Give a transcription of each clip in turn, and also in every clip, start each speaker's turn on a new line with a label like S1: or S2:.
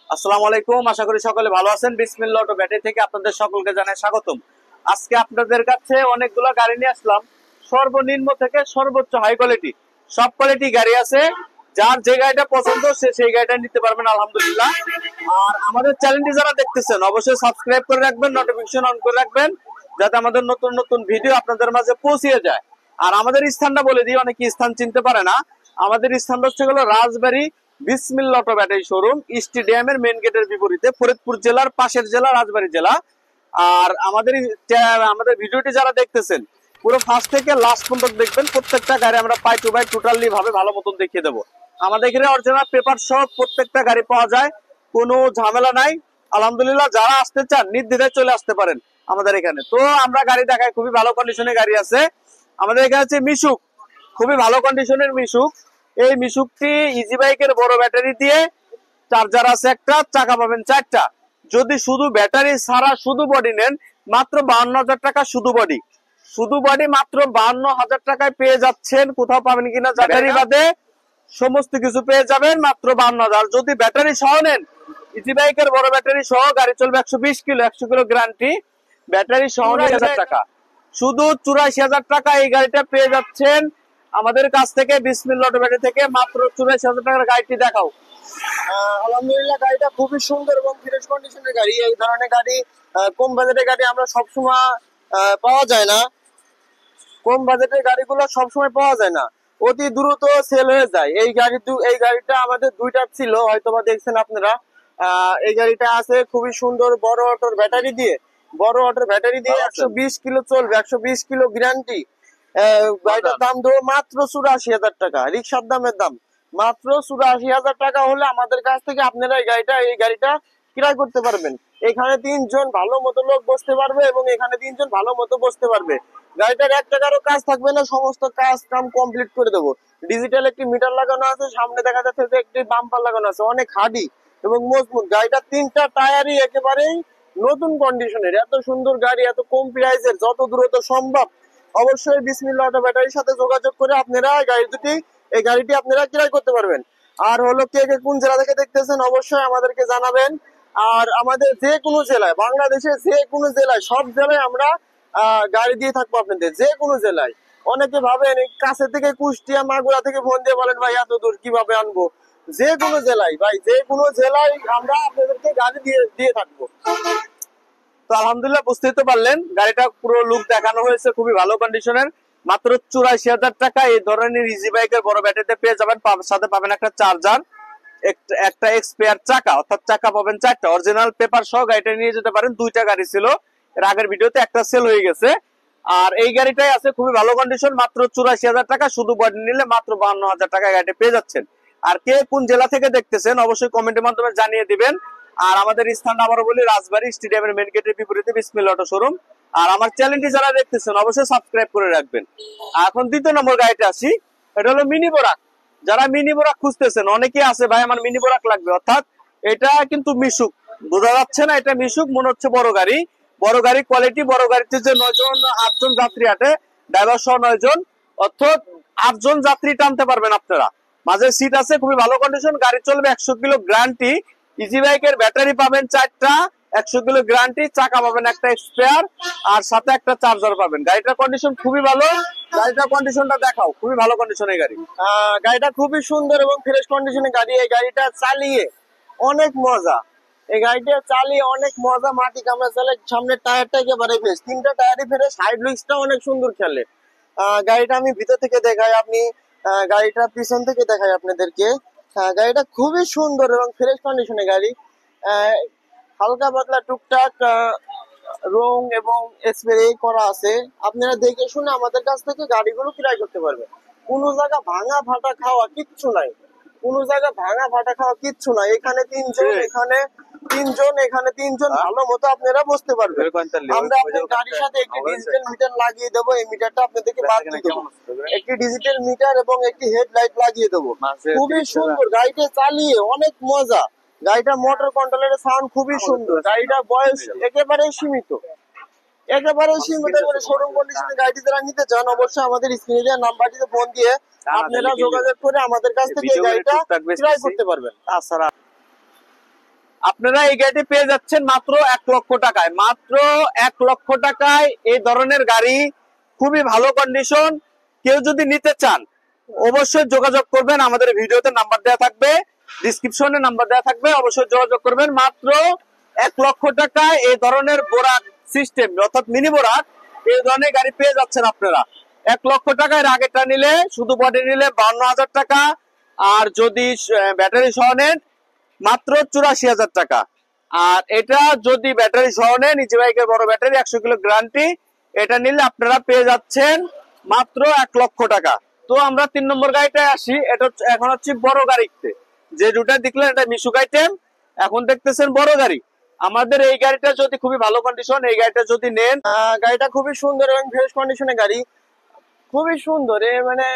S1: আসসালামু আলাইকুম, আশা করি সকলে ভালো আছেন। বিসমিল্লাহ অটো ব্যাটারি থেকে আপনাদের সকলকে জানাই স্বাগতম। আজকে আপনাদের কাছে অনেকগুলো গাড়ি নিয়ে আসলাম, সর্বনিম্ন থেকে সর্বোচ্চ হাই কোয়ালিটি, সব কোয়ালিটি গাড়ি আছে। যার যে গাড়িটা পছন্দ সে সেই গাড়িটা নিতে পারবেন আলহামদুলিল্লাহ। আর আমাদের চ্যানেলটি যারা দেখতেছেন অবশ্যই সাবস্ক্রাইব করে রাখবেন, নোটিফিকেশন অন করে রাখবেন, যাতে আমাদের নতুন নতুন ভিডিও আপনাদের মাঝে পৌঁছে যায়। আর আমাদের স্থানটা বলে দিই, অনেকে স্থান চিনতে পারে না। আমাদের স্থানটা হচ্ছে হলো রাজবাড়ী বিসমিল্লাহ অটো ব্যাটারি শোরুম, স্টেডিয়ামের মেন গেটের বিপরীতে, ফরিদপুর জেলার পাশের জেলা রাজবাড়ী জেলা। আর আমাদের ভিডিওটি যারা দেখতেছেন পুরো ফার্স্ট থেকে লাস্ট পর্যন্ত দেখবেন। প্রত্যেকটা গাড়ি আমরা পাই টু বাই টোটালি ভাবে ভালো মতন দেখিয়ে দেবো। আমাদের এখানে অরিজিনাল পেপার সহ প্রত্যেকটা গাড়ি পাওয়া যায়, কোনো ঝামেলা নাই আলহামদুলিল্লাহ। যারা আসতে চান নির্দ্বিধায় চলে আসতে পারেন আমাদের এখানে। তো আমরা গাড়ি দেখাই, খুবই ভালো কন্ডিশনের গাড়ি আছে আমাদের এখানে। আছে মিশুক, খুবই ভালো কন্ডিশনের মিশুক। এই মিশুকটি ইজি বাইকের বড় ব্যাটারি দিয়ে, চার্জার আছে একটা, চাকা পাবেন চারটা। যদি শুধু ব্যাটারি ছাড়া শুধু বডি নেন মাত্র 52,000 টাকা, শুধু বডি মাত্র 52,000 টাকায় পেয়ে যাচ্ছেন। কোথাও পাবেন কিনা ব্যাটারি বাদে সমস্ত কিছু পেয়ে যাবেন মাত্র 52,000। যদি ব্যাটারি সহ নেন, ইজি বাইকের বড় ব্যাটারি সহ গাড়ি চলবে 120 কিলো, 100 কিলো গ্যারান্টি, ব্যাটারি সহ 1,000 টাকা, শুধু 84,000 টাকা এই গাড়িটা পেয়ে যাচ্ছেন আমাদের কাছ থেকে। বিসমিল্লাহ অটো ব্যাটারি থেকে মাত্র 84,000 টাকার গাড়িটি দেখাও।
S2: আলহামদুলিল্লাহ, গাড়িটা খুবই সুন্দর এবং ফ্রেশ কন্ডিশনের গাড়ি। এই ধরনের গাড়ি কম বাজেটের গাড়ি আমরা সবসময় পাওয়া যায় না। কম বাজেটের গাড়িগুলো সবসময় পাওয়া যায় না, অতি দ্রুত সেল হয়ে যায়। এই গাড়িটা আমাদের দুইটা ছিল, হয়তোবা দেখছেন আপনারা। এই গাড়িটা আছে খুবই সুন্দর বড় অটোর ব্যাটারি দিয়ে, 120 কিলো চলবে, 120 কিলো গ্যারান্টি। গাড়িটার দাম দেবো মাত্র 84,000 টাকা, রিক্সার দামের দাম মাত্র 84,000 টাকা হলে আমাদের কাছ থেকে আপনারা এই গাড়িটা ক্রয় করতে পারবেন। এখানে 3 জন ভালো মতো লোক বসতে পারবে এবং এখানে 3 জন ভালো মতো বসতে পারবে। গাড়িটার 1 টাকারও কাজ থাকবে না, সমস্ত কাম কমপ্লিট করে দেবো। ডিজিটাল একটি মিটার লাগানো আছে, সামনে দেখা যাচ্ছে যে একটি বাম্পার লাগানো আছে, অনেক হার্ডি এবং মজবুত। গাড়িটার 3টা টায়ারই একেবারেই নতুন কন্ডিশনের। এত সুন্দর গাড়ি, এত কম প্রাইসের, যত দ্রুত সম্ভব অবশ্যই বিসমিল্লাহ অটো ব্যাটারির সাথে যোগাযোগ করে আপনারা এই গাড়িটি আপনারা ক্রয় করতে পারবেন। আর হলো কে কে কোন জেলা থেকে দেখতেছেন অবশ্যই আমাদেরকে জানাবেন। আর আমাদের যে কোনো জেলায়, বাংলাদেশের যে কোনো জেলায়, সব জেলায় আমরা গাড়ি দিয়ে থাকবো আপনাদের, যে কোনো জেলায়। অনেকে ভাবেন এই কাছে থেকে কুষ্টিয়া মাগুরা থেকে ফোন দিয়ে বলেন ভাই এত দূর কিভাবে আনবো। যে কোনো জেলায় ভাই, যে কোনো জেলায় আমরা আপনাদেরকে গাড়ি দিয়ে থাকবো।
S1: তো আলহামদুলিল্লাহ বুঝতেই তো পারলেন, গাড়িটা পুরো লুক দেখানো হয়েছে, খুবই ভালো কন্ডিশনের। মাত্র 84,000 টাকা এই ধরনের ইজি বাইকের বড় ব্যাটারিতে পেয়ে যাবেন। সাথে পাবেন একটা চার্জার, একটা এক্সপায়ার চাকা, অর্থাৎ চাকা পাবেন 4টা, অরিজিনাল পেপার সহ গাড়িটা নিয়ে যেতে পারেন। 2টা গাড়ি ছিল, এর আগের ভিডিওতে একটা সেল হয়ে গেছে। আর এই গাড়িটাই আছে খুবই ভালো কন্ডিশন, মাত্র 84,000 টাকা, শুধু বডি নিলে মাত্র 52,000 টাকা গাড়িটা পেয়ে যাচ্ছেন। আর কে কোন জেলা থেকে দেখতেছেন অবশ্যই কমেন্টের মাধ্যমে জানিয়ে দিবেন। আর আমাদের স্থানটা আবারও বলি, রাজবাড়ী স্টেডিয়ামের মেন গেটের বিপরীতে বিসমিল্লাহ অটো শোরুম। আর আমার চ্যানেলটি যারা দেখতেছেন অবশ্যই সাবস্ক্রাইব করে রাখবেন। এখন 2য় নম্বর গাড়িটা আসি, এটা হলো মিনি বোরাক। যারা মিনি বোরাক খুঁজতেছেন, অনেকে আছে ভাই আমার মিনি বোরাক লাগবে, অর্থাৎ এটা কিন্তু মিশুক, বোঝা যাচ্ছে না এটা মিশুক, মনে হচ্ছে বড় গাড়ি। বড় গাড়ি কোয়ালিটি, বড় গাড়িতে যে 8 জন যাত্রী আটে, ড্রাইভার সহ 9 জন, অর্থাৎ 8 জন যাত্রী টানতে পারবেন আপনারা। মাঝে সিট আছে, খুবই ভালো কন্ডিশন, গাড়ি চলবে 100 কিলো গ্যারান্টি। ইজি বাইকের ব্যাটারি পাবেন 4টা, 100 কিলো গ্যারান্টি, চাকা পাবেন একটা স্পেয়ার, আর সাথে একটা চার্জার পাবেন। গাড়িটার কন্ডিশন খুবই ভালো, গাড়িটার কন্ডিশনটা দেখাও। খুবই ভালো কন্ডিশনের গাড়ি,
S2: গাড়িটা খুবই সুন্দর এবং ফ্রেশ কন্ডিশনের গাড়ি। এই গাড়িটা চালিয়ে অনেক মজা, মাটি কামড়া চলে। সামনের টায়ারটা একেবারে ফ্রেশ, 3টা টায়ারই ফ্রেশ, হাইড্রোলিক্সটা অনেক সুন্দর খেলে। গাড়িটা আমি ভিতর থেকে দেখাই, আপনি গাড়িটা পিছন থেকে দেখাই আপনাদেরকে। গাড়িটা খুবই সুন্দর এবং ফ্রেশ কন্ডিশনের গাড়ি। হালকা পাতলা টুকটাক রং এবং স্প্রে করা আছে। আপনারা দেখে শুনে আমাদের কাছ থেকে গাড়িগুলো ক্রয় করতে পারবেন। কোনো জায়গা ভাঙা ফাটা খাওয়া কিচ্ছু নাই, এখানে 3 জন, এখানে 3 জন ভালো মতো আপনারা বসতে পারবেন। আমরা আপনার গাড়ির সাথে একটি ডিজিটাল মিটার লাগিয়ে দেবো, এই মিটারটা আপনাদেরকে বাদ দিয়ে দেবো। একটি ডিজিটাল মিটার এবং একটি হেডলাইট লাগিয়ে দেবো। খুবই সুন্দর, গাড়িটা চালিয়ে অনেক মজা। গাড়িটা মোটর কন্ট্রোলের সাউন্ড খুবই সুন্দর। গাড়িটা বয়স একেবারেই সীমিত, শোরুম কন্ডিশনে গাড়িটি যারা নিতে চান অবশ্যই আমাদের স্ক্রিনে দেওয়া নাম্বারটিতে ফোন দিয়ে আপনারা যোগাযোগ করে আমাদের কাছ থেকে এই গাড়িটা ক্রয় করতে পারবেন।
S1: আপনারা এই গাড়িটি পেয়ে যাচ্ছেন মাত্র 1 লক্ষ টাকায়। মাত্র 1 লক্ষ টাকায় এই ধরনের গাড়ি, খুবই ভালো কন্ডিশন। কেউ যদি নিতে চান অবশ্যই যোগাযোগ করবেন, আমাদের ভিডিওতে নাম্বার দেওয়া থাকবে, ডিসক্রিপশনে নাম্বার দেওয়া থাকবে, অবশ্যই যোগাযোগ করবেন। মাত্র 1 লক্ষ টাকায় এই ধরনের বোরাক সিস্টেম অর্থাৎ মিনি বোরাক এই ধরনের গাড়ি পেয়ে যাচ্ছেন আপনারা। 1 লক্ষ টাকায় আগেরটা নিলে, শুধু বডি নিলে 52,000 টাকা, আর যদি ব্যাটারি সহ নেন মাত্র 84,000 টাকা। আর এটা যদি ব্যাটারি সহ নেন, ইজি বাইকের বড় ব্যাটারি 100 কিলো গ্যারান্টি, এটা নিলে আপনারা পেয়ে যাচ্ছেন মাত্র 1 লক্ষ টাকা। তো আমরা 3 নম্বর গাড়িটায় আসি। এটা এখন হচ্ছে বড় গাড়িতে, যে দুটা দেখলেন এটা মিশুক আইটেম, এখন দেখতেছেন বড় গাড়ি। আমাদের এই গাড়িটা যদি খুবই ভালো কন্ডিশন, এই গাড়িটা যদি নেন,
S2: গাড়িটা খুবই সুন্দর এবং ফ্রেশ কন্ডিশনের গাড়ি, খুবই সুন্দর। মানে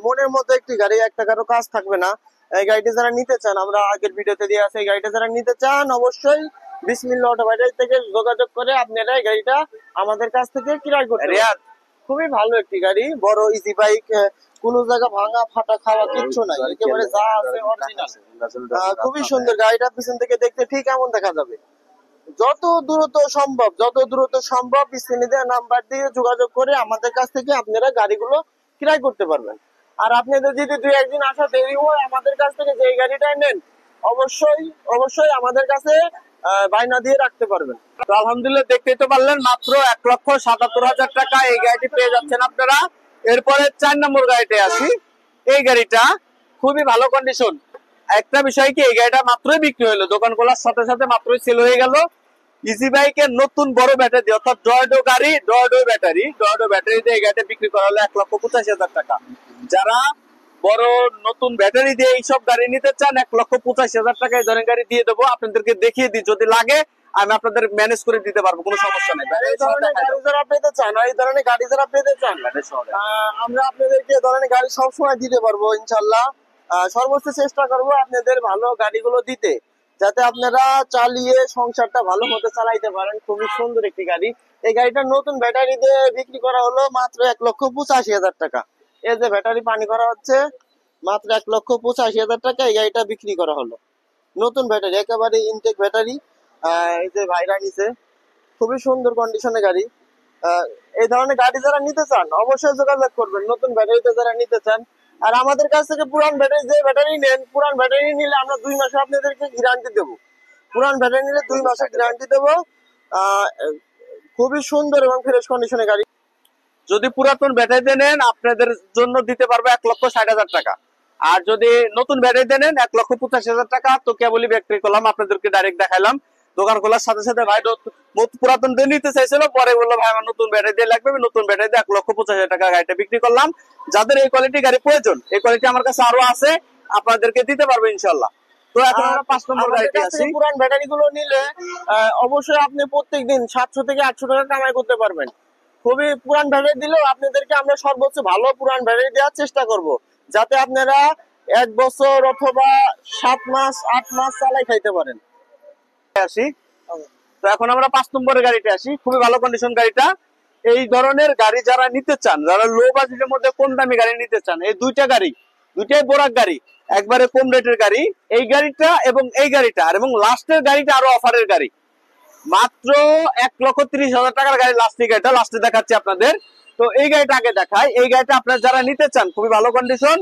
S2: মনের মতো একটি গাড়ি, একটা কারো কাজ থাকবে না। এই গাড়িটি যারা নিতে চান, আমরা আগের ভিডিওতে দিয়ে আছে, এই গাড়িটা যারা নিতে চান অবশ্যই বিসমিল্লাহ অটো বাইক থেকে যোগাযোগ করে আপনারা এই গাড়িটা আমাদের কাছ থেকে ক্রয় করতে পারেন। খুবই ভালো একটি গাড়ি, বড় ইজি বাইক, কোনো জায়গা ভাঙা ফাটা খাওয়া কিচ্ছু নাই, একেবারে যা আছে অরিজিনাল। খুবই সুন্দর গাড়িটা, পিছন থেকে দেখতে ঠিক এমন দেখা যাবে। যত দ্রুত সম্ভব স্ক্রিনে দেওয়া নাম্বার দিয়ে যোগাযোগ করে আমাদের কাছ থেকে আপনারা গাড়িগুলো ক্রয় করতে পারবেন। আর আপনাদের যদি 2-1 দিন আসা দেরি হয়, আমাদের কাছ থেকে যে গাড়িটা নেন অবশ্যই আমাদের কাছে বায়না দিয়ে রাখতে পারবেন।
S1: তো আলহামদুলিল্লাহ দেখতেই তো পারলেন, মাত্র 1,77,000 টাকা এই গাড়িটি পেয়ে যাচ্ছেন আপনারা। এরপরে 4 নম্বর গাড়িতে আসি। এই গাড়িটা খুবই ভালো কন্ডিশন। একটা বিষয় কি, এই গাড়িটা মাত্রই বিক্রি হলো, দোকান খোলার সাথে সাথে মাত্রই সেল হয়ে গেল। ইজি বাইকের নতুন বড় ব্যাটারি অর্থাৎ ড্রয়ডো গাড়ি, ড্রয়ডো ব্যাটারি দিয়ে এই গাড়িটা বিক্রি করা হলো 1,85,000 টাকা। যারা বড় নতুন ব্যাটারি দিয়ে এইসব গাড়ি নিতে চান, 1,85,000 টাকা এই ধরনের গাড়ি দিয়ে দেবো। আপনাদেরকে দেখিয়ে দিই, যদি লাগে আমি আপনাদের ম্যানেজ করে দিতে পারবো, কোনো সমস্যা নেই।
S2: এই ধরনের গাড়ি যারা পেতে চান, আমরা আপনাদেরকে এই ধরনের গাড়ি সবসময় দিতে পারবো ইনশাল্লাহ। সর্বোচ্চ চেষ্টা করবো আপনাদের ভালো গাড়িগুলো দিতে, যাতে আপনারা চালিয়ে সংসারটা ভালো মতো চালাইতে পারেন। খুবই সুন্দর একটি গাড়ি। এই গাড়িটা নতুন ব্যাটারি দিয়ে বিক্রি করা হলো মাত্র 1,85,000 টাকা। এই যে ব্যাটারি পানি করা হচ্ছে, মাত্র 1,85,000 টাকা এই গাড়িটা বিক্রি করা হলো। নতুন ব্যাটারি, একেবারে ইনটেক ব্যাটারি। এই যে ভাইরা নিচে, খুবই সুন্দর কন্ডিশনের গাড়ি। এই ধরনের গাড়ি যারা নিতে চান অবশ্যই যোগাযোগ করবেন, নতুন ব্যাটারিতে যারা নিতে চান। আর আমাদের কাছ থেকে পুরান ব্যাটারি, যে ব্যাটারি নেন, পুরান ব্যাটারি নিলে আমরা 2 মাসে আপনাদেরকে গ্যারান্টি দেবো। পুরান ব্যাটারি নিলে 2 মাসে গ্যারান্টি দেবো। খুবই সুন্দর এবং ফ্রেশ কন্ডিশনের গাড়ি।
S1: যদি পুরাতন ব্যাটারিতে নেন, আপনাদের জন্য দিতে পারবো 1,60,000 টাকা। আর যদি নতুন ব্যাটারিতে নেন 1,85,000 টাকা। তো কেবলই বিক্রি করলাম, আপনাদেরকে ডাইরেক্ট দেখাইলাম। দোকান খোলার সাথে সাথে ভাই পুরাতন দিয়ে নিতে চাইছিল, পরে বললো ভাই আমার নতুন ব্যাটারি দিয়ে লাগবে, আমি নতুন ব্যাটারি দিয়ে 1,85,000 টাকা গাড়িটা বিক্রি করলাম। যাদের এই কোয়ালিটি গাড়ি প্রয়োজন, এই কোয়ালিটি আমার কাছে আরো আছে, আপনাদেরকে দিতে পারবো ইনশাল্লাহ। তো এখন আমরা 5 নম্বর গাড়িতে আসি।
S2: পুরান ব্যাটারি গুলো নিলে অবশ্যই আপনি প্রত্যেকদিন 700 থেকে 800 টাকা কামাই করতে পারবেন। খুবই পুরান ব্যাটারি দিলেও আপনাদেরকে আমরা সর্বোচ্চ ভালো পুরান ব্যাটারি দেওয়ার চেষ্টা করব, যাতে আপনারা 1 বছর অথবা 7 মাস 8 মাস চালাই খাইতে পারেন।
S1: আসি। তো এখন আমরা 5 নম্বরের গাড়িতে আসি। খুবই ভালো কন্ডিশন গাড়িটা। এই ধরনের গাড়ি যারা নিতে চান, যারা লো বাজেটের মধ্যে কম দামি গাড়ি নিতে চান, এই দুইটাই বোরাক গাড়ি, একবারে কম রেটের গাড়ি। এই গাড়িটা এবং এই গাড়িটা, আর এবং লাস্টের গাড়িটা আরো অফারের গাড়ি। মাত্র 1,30,000 টাকার গাড়ি, গাড়িটা লাস্টে দেখাচ্ছি আপনাদের। তো এই গাড়িটা আগে দেখাই। এই গাড়িটা আপনারা যারা নিতে চান, খুবই ভালো কন্ডিশন,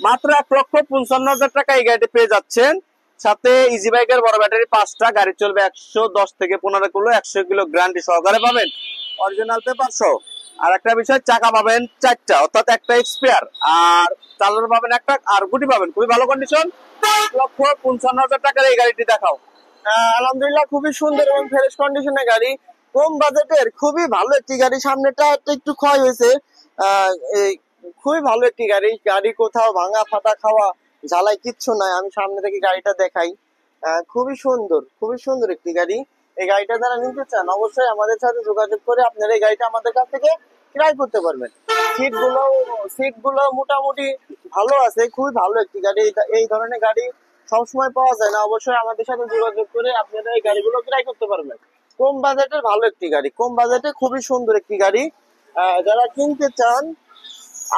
S1: মাত্র 1,55,000 টাকা এই গাড়িটি পেয়ে যাচ্ছেন। সাথে ইজি বাইকের বড় ব্যাটারি 5টা, গাড়ি চলবে 110 থেকে 15 কিলো, 100 কিলো গ্যারান্টি সহকারে পাবেন, অরিজিনাল পেপার সহ। আর একটা বিষয়, চাকা পাবেন 4টা, অর্থাৎ একটা স্পেয়ার, আর চালানো পাবেন একটা, আর গুটি পাবেন। খুবই ভালো কন্ডিশন। 1,55,000 টাকার এই গাড়িটি দেখাও।
S2: আলহামদুলিল্লাহ, খুবই সুন্দর এবং ফ্রেশ কন্ডিশনের গাড়ি, কম বাজেটের খুবই ভালো একটি গাড়ি। সামনেটা একটু ক্ষয় হয়েছে, খুবই ভালো একটি গাড়ি কোথাও ভাঙা ফাটা খাওয়া ঝালাই কিচ্ছু নাই। আমি সামনে থেকে গাড়িটা দেখাই। খুবই সুন্দর একটি গাড়ি। এই গাড়িটা যারা নিতে চান অবশ্যই আমাদের সাথে যোগাযোগ করে আপনারা এই গাড়িটা আমাদের কাছ থেকে ক্রয় করতে পারবেন। সিট গুলো মোটামুটি ভালো আছে, খুবই ভালো একটি গাড়ি। এই ধরনের গাড়ি সবসময় পাওয়া যায় না, অবশ্যই আমাদের সাথে যোগাযোগ করে আপনারা এই গাড়িগুলো ক্রয় করতে পারবেন। কম বাজেটের ভালো একটি গাড়ি, কম বাজেটে খুবই সুন্দর একটি গাড়ি। যারা কিনতে চান,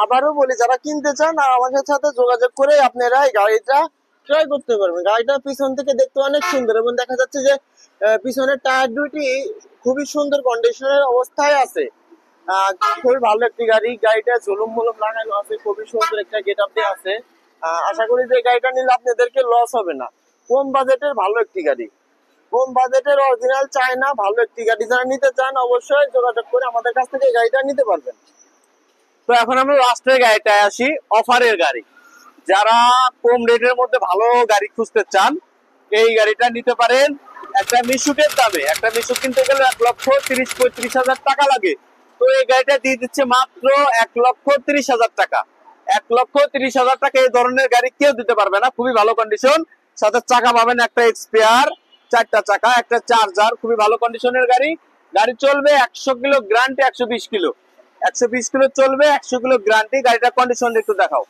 S2: আবারও বলি, যারা কিনতে চান আমাদের সাথে যোগাযোগ করে আপনারা এই গাড়িটা ট্রাই করতে পারবেন। গাড়িটা পিছন থেকে দেখতে অনেক সুন্দর এবং দেখা যাচ্ছে যে পিছনের টায়ার দুটি খুবই সুন্দর কন্ডিশনের অবস্থায় আছে। খুবই ভালো একটি গাড়ি। গাড়িটা ঝুলুম মুলুম লাগানো আছে, খুবই সুন্দর একটা গেট আপ দিয়ে আছে। আশা করি যে গাড়িটা নিলে আপনাদেরকে লস হবে না। কম বাজেটের ভালো একটি গাড়ি, কম বাজেটের অরিজিনাল চায়না ভালো একটি গাড়ি। যারা নিতে চান অবশ্যই যোগাযোগ করে আমাদের কাছ থেকে এই গাড়িটা নিতে পারবেন।
S1: তো এখন আমরা লাস্টের গাড়িটায় আসি, অফারের গাড়ি। যারা কম রেটের মধ্যে ভালো গাড়ি খুঁজতে চান এই গাড়িটা নিতে পারেন। একটা মিশুকের দামে, একটা মিশুক কিনতে গেলে 1,30-35,000 টাকা লাগে। তো এই গাড়িটা দিয়ে দিচ্ছে মাত্র 1,30,000 টাকা। 1,30,000 টাকা এই ধরনের গাড়ি কেউ দিতে পারবে না। খুবই ভালো কন্ডিশন, সাথে চাকা পাবেন একটা এক্সপিয়ার, 4টা চাকা, একটা চার্জার, খুবই ভালো কন্ডিশনের গাড়ি। গাড়ি চলবে 100 কিলো গ্যারান্টি, 120 কিলো, 120 কিলো চলবে, 100 কিলো গ্যারান্টি। গাড়িটা কন্ডিশন একটু দেখাও।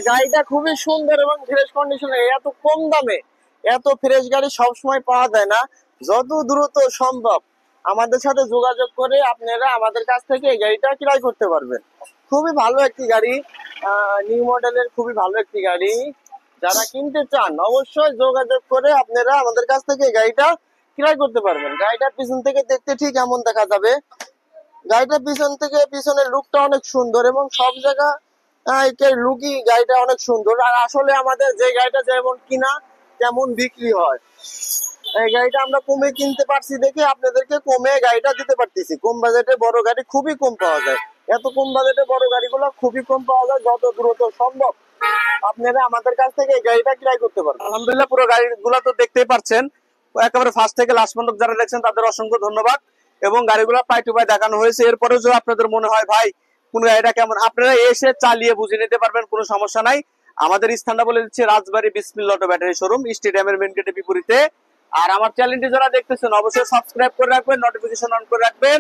S2: গাড়িটা খুবই সুন্দর এবং ফ্রেশ কন্ডিশনে। এত কম দামে এত ফ্রেশ গাড়ি সবসময় পাওয়া যায় না। যত দ্রুত সম্ভব আমাদের সাথে যোগাযোগ করে আপনারা আমাদের কাছ থেকে এই গাড়িটা ক্রয় করতে পারবেন। খুবই ভালো একটি গাড়ি, নিউ মডেলের খুবই ভালো একটি গাড়ি। যারা কিনতে চান অবশ্যই যোগাযোগ করে আপনারা আমাদের কাছ থেকে এই গাড়িটা ক্রয় করতে পারবেন। গাড়িটা পিছন থেকে দেখতে ঠিক এমন দেখা যাবে। গাড়িটা পিছন থেকে পিছনের লুকটা অনেক সুন্দর এবং সব জায়গা লুকই গাড়িটা অনেক সুন্দর। আর আসলে আমাদের যে গাড়িটা যেমন কিনা তেমন বিক্রি হয়। এই গাড়িটা আমরা কমে কিনতে পারছি দেখে আপনাদেরকে কমে গাড়িটা দিতে পারতেছি। কম বাজেটে বড় গাড়ি খুবই কম পাওয়া যায়। এত কম বাজেটে বড় গাড়িগুলো খুবই কম পাওয়া যায়। যত দ্রুত সম্ভব আপনারা আমাদের কাছ থেকে এই গাড়িটা ক্রয় করতে পারবেন।
S1: আলহামদুলিল্লাহ, পুরো গাড়িগুলো তো দেখতেই পাচ্ছেন। একেবারে ফার্স্ট থেকে লাস্ট পর্যন্ত যারা দেখছেন তাদের অসংখ্য ধন্যবাদ। এবং গাড়িগুলো পাই টু পাই দেখানো হয়েছে। এরপরেও যদি আপনাদের মনে হয় ভাই কোন গাড়িটা কেমন, আপনারা এসে চালিয়ে বুঝে নিতে পারবেন, কোনো সমস্যা নাই। আমাদের স্থানটা বলে দিচ্ছি রাজবাড়ী বিসমিল্লাহ অটো ব্যাটারি শোরুম, স্টেডিয়ামের মেন গেটের বিপরীতে। আর আমার চ্যানেলটি যারা দেখতেছেন অবশ্যই সাবস্ক্রাইব করে রাখবেন, নোটিফিকেশন অন করে রাখবেন।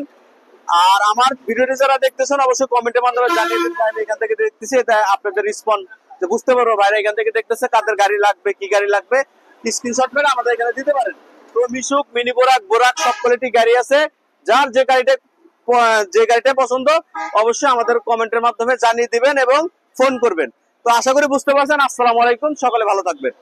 S1: আর আমার ভিডিওটি যারা দেখতেছেন অবশ্যই কমেন্টের মাধ্যমে জানিয়ে দিন ভাই এখান থেকে দেখতেছি, এটা আপনাদের রেসপন্স যে বুঝতে পারবো ভাইরা এখান থেকে দেখতেছে, কাদের গাড়ি লাগবে, কি গাড়ি লাগবে, স্ক্রিনশট মেরে আমাদের এখানে দিতে পারেন। তো মিশুক, মিনি বোরাক, বোরাক সব কোয়ালিটি গাড়ি আছে। যার যে গাড়িটা পছন্দ অবশ্যই আমাদের কমেন্টের মাধ্যমে জানিয়ে দিবেন এবং ফোন করবেন। তো আশা করি বুঝতে পারছেন। আসসালামু আলাইকুম, সকলে ভালো থাকবেন।